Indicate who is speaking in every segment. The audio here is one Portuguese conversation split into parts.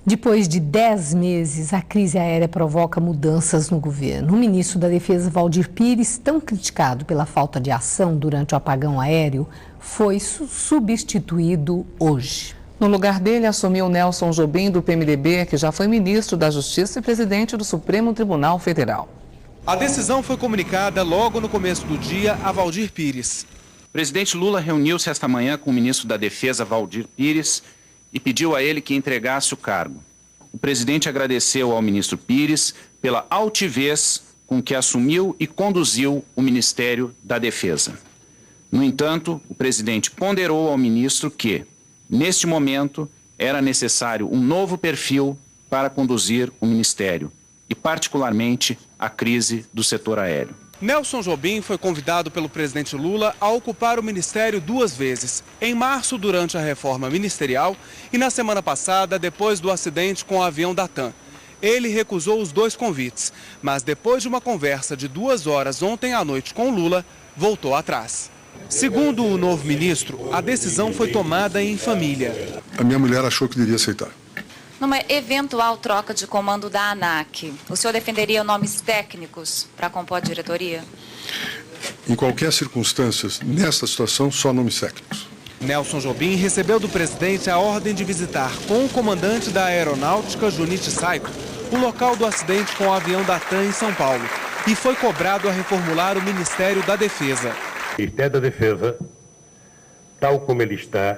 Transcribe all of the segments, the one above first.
Speaker 1: Depois de 10 meses, a crise aérea provoca mudanças no governo. O ministro da Defesa, Valdir Pires, tão criticado pela falta de ação durante o apagão aéreo, foi substituído hoje.
Speaker 2: No lugar dele, assumiu Nelson Jobim, do PMDB, que já foi ministro da Justiça e presidente do Supremo Tribunal Federal.
Speaker 3: A decisão foi comunicada logo no começo do dia a Valdir Pires.
Speaker 4: O presidente Lula reuniu-se esta manhã com o ministro da Defesa, Valdir Pires, e pediu a ele que entregasse o cargo. O presidente agradeceu ao ministro Pires pela altivez com que assumiu e conduziu o Ministério da Defesa. No entanto, o presidente ponderou ao ministro que, neste momento, era necessário um novo perfil para conduzir o Ministério e, particularmente, a crise do setor aéreo.
Speaker 3: Nelson Jobim foi convidado pelo presidente Lula a ocupar o ministério 2 vezes, em março durante a reforma ministerial e na semana passada depois do acidente com o avião da TAM. Ele recusou os 2 convites, mas depois de uma conversa de 2 horas ontem à noite com Lula, voltou atrás. Segundo o novo ministro, a decisão foi tomada em família.
Speaker 5: A minha mulher achou que devia aceitar.
Speaker 6: Numa eventual troca de comando da ANAC, o senhor defenderia nomes técnicos para compor a diretoria?
Speaker 5: Em qualquer circunstância, nesta situação, só nomes técnicos.
Speaker 3: Nelson Jobim recebeu do presidente a ordem de visitar com o comandante da Aeronáutica, Junichi Saito, o local do acidente com o avião da TAM em São Paulo e foi cobrado a reformular o Ministério da Defesa.
Speaker 7: O Ministério da Defesa, tal como ele está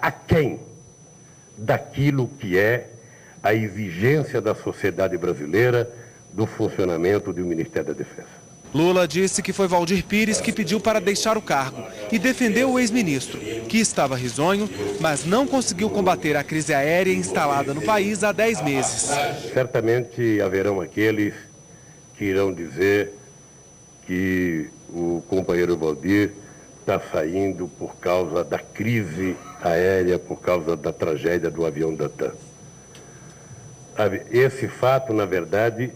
Speaker 7: aquém daquilo que é a exigência da sociedade brasileira do funcionamento do Ministério da Defesa.
Speaker 3: Lula disse que foi Valdir Pires que pediu para deixar o cargo e defendeu o ex-ministro, que estava risonho, mas não conseguiu combater a crise aérea instalada no país há 10 meses.
Speaker 7: Certamente haverão aqueles que irão dizer que o companheiro Valdir está saindo por causa da crise aérea, por causa da tragédia do avião da TAM. Esse fato, na verdade,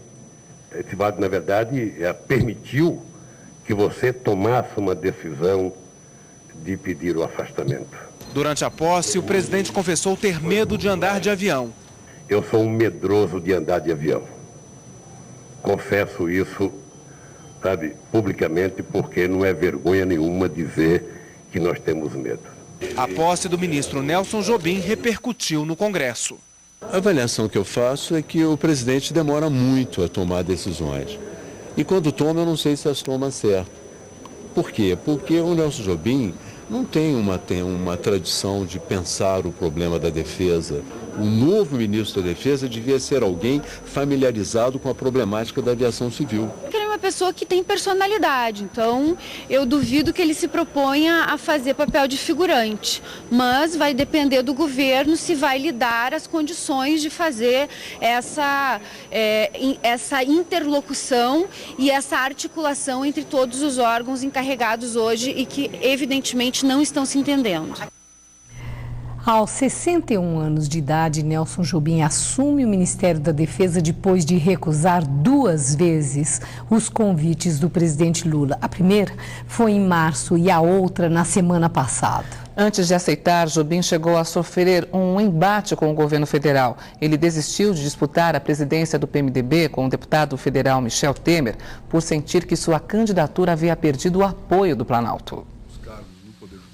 Speaker 7: permitiu que você tomasse uma decisão de pedir o afastamento.
Speaker 3: Durante a posse, o presidente confessou ter medo de andar de avião.
Speaker 7: Eu sou um medroso de andar de avião. Confesso isso, publicamente, porque não é vergonha nenhuma dizer que nós temos medo.
Speaker 3: A posse do ministro Nelson Jobim repercutiu no Congresso.
Speaker 8: A avaliação que eu faço é que o presidente demora muito a tomar decisões. E quando toma, eu não sei se as toma certo. Por quê? Porque o Nelson Jobim não tem uma tradição de pensar o problema da defesa. O novo ministro da Defesa devia ser alguém familiarizado com a problemática da aviação civil.
Speaker 9: Ele é uma pessoa que tem personalidade, então eu duvido que ele se proponha a fazer papel de figurante, mas vai depender do governo se vai lhe dar as condições de fazer essa interlocução e essa articulação entre todos os órgãos encarregados hoje e que evidentemente não estão se entendendo.
Speaker 1: Aos 61 anos de idade, Nelson Jobim assume o Ministério da Defesa depois de recusar 2 vezes os convites do presidente Lula. A primeira foi em março e a outra na semana passada.
Speaker 2: Antes de aceitar, Jobim chegou a sofrer um embate com o governo federal. Ele desistiu de disputar a presidência do PMDB com o deputado federal Michel Temer por sentir que sua candidatura havia perdido o apoio do Planalto.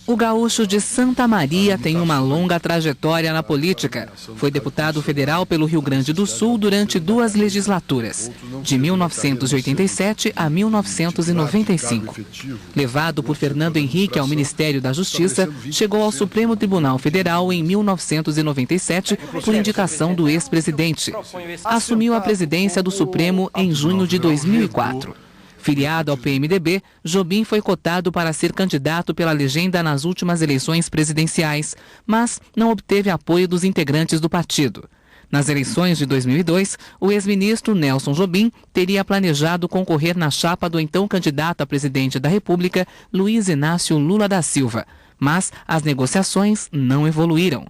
Speaker 2: O gaúcho de Santa Maria tem uma longa trajetória na política. Foi deputado federal pelo Rio Grande do Sul durante 2 legislaturas, de 1987 a 1995. Levado por Fernando Henrique ao Ministério da Justiça, chegou ao Supremo Tribunal Federal em 1997 por indicação do ex-presidente. Assumiu a presidência do Supremo em junho de 2004. Filiado ao PMDB, Jobim foi cotado para ser candidato pela legenda nas últimas eleições presidenciais, mas não obteve apoio dos integrantes do partido. Nas eleições de 2002, o ex-ministro Nelson Jobim teria planejado concorrer na chapa do então candidato a presidente da República, Luiz Inácio Lula da Silva, mas as negociações não evoluíram.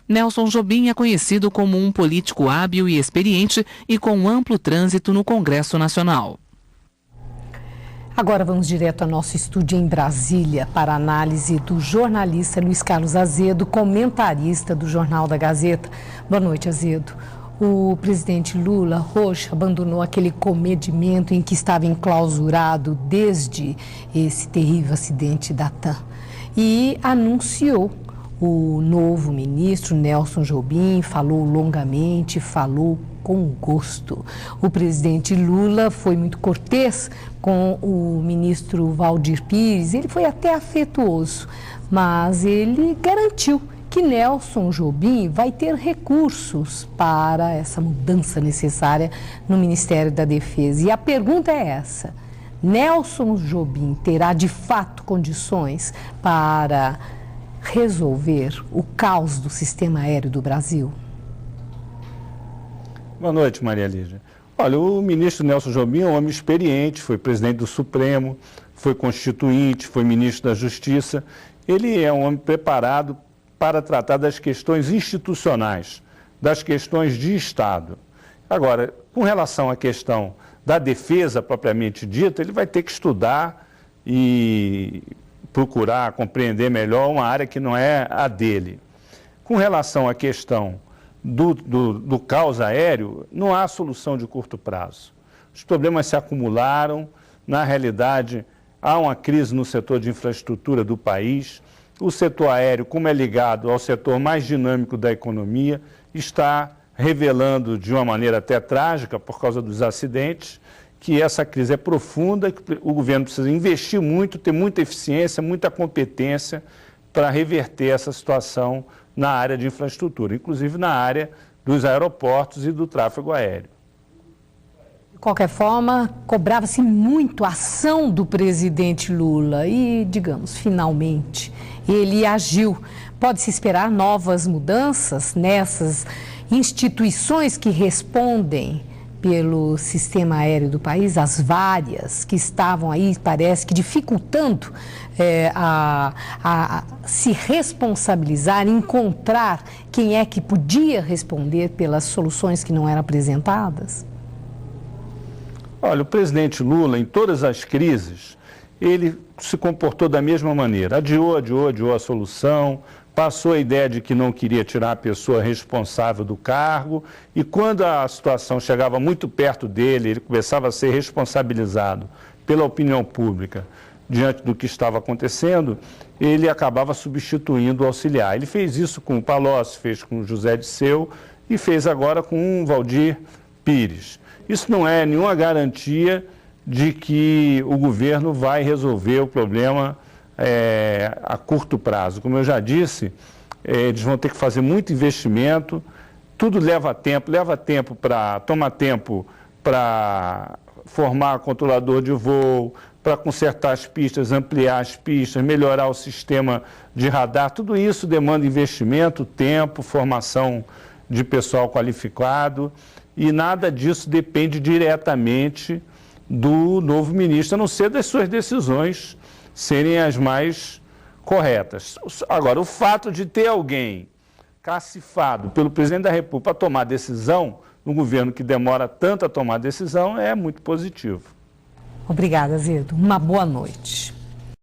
Speaker 2: Nelson Jobim é conhecido como um político hábil e experiente e com amplo trânsito no Congresso Nacional.
Speaker 1: Agora vamos direto ao nosso estúdio em Brasília para a análise do jornalista Luiz Carlos Azedo, comentarista do Jornal da Gazeta. Boa noite, Azedo. O presidente Lula Rocha abandonou aquele comedimento em que estava enclausurado desde esse terrível acidente da TAM e anunciou o novo ministro Nelson Jobim, falou longamente, falou com gosto. O presidente Lula foi muito cortês com o ministro Valdir Pires, ele foi até afetuoso, mas ele garantiu que Nelson Jobim vai ter recursos para essa mudança necessária no Ministério da Defesa. E a pergunta é essa: Nelson Jobim terá de fato condições para resolver o caos do sistema aéreo do Brasil?
Speaker 10: Boa noite, Maria Lígia. Olha, o ministro Nelson Jobim é um homem experiente, foi presidente do Supremo, foi constituinte, foi ministro da Justiça. Ele é um homem preparado para tratar das questões institucionais, das questões de Estado. Agora, com relação à questão da defesa propriamente dita, ele vai ter que estudar e procurar compreender melhor uma área que não é a dele. Com relação à questão do caos aéreo, não há solução de curto prazo. Os problemas se acumularam, na realidade, há uma crise no setor de infraestrutura do país. O setor aéreo, como é ligado ao setor mais dinâmico da economia, está revelando de uma maneira até trágica, por causa dos acidentes, que essa crise é profunda, que o governo precisa investir muito, ter muita eficiência, muita competência para reverter essa situação na área de infraestrutura, inclusive na área dos aeroportos e do tráfego aéreo.
Speaker 1: De qualquer forma, cobrava-se muito a ação do presidente Lula e, digamos, finalmente, ele agiu. Pode-se esperar novas mudanças nessas instituições que respondem pelo sistema aéreo do país, as várias que estavam aí, parece que dificultando a se responsabilizar, encontrar quem é que podia responder pelas soluções que não eram apresentadas?
Speaker 10: Olha, o presidente Lula, em todas as crises, ele se comportou da mesma maneira. Adiou a solução, passou a ideia de que não queria tirar a pessoa responsável do cargo e quando a situação chegava muito perto dele, ele começava a ser responsabilizado pela opinião pública diante do que estava acontecendo, ele acabava substituindo o auxiliar. Ele fez isso com o Palocci, fez com o José Disseu e fez agora com o Valdir Pires. Isso não é nenhuma garantia de que o governo vai resolver o problema a curto prazo. Como eu já disse, eles vão ter que fazer muito investimento, tudo leva tempo para formar controlador de voo, para consertar as pistas, ampliar as pistas, melhorar o sistema de radar, tudo isso demanda investimento, tempo, formação de pessoal qualificado e nada disso depende diretamente do novo ministro, a não ser das suas decisões serem as mais corretas. Agora, o fato de ter alguém cacifado pelo presidente da República para tomar decisão, no governo que demora tanto a tomar decisão, é muito positivo.
Speaker 1: Obrigada, Azedo. Uma boa noite.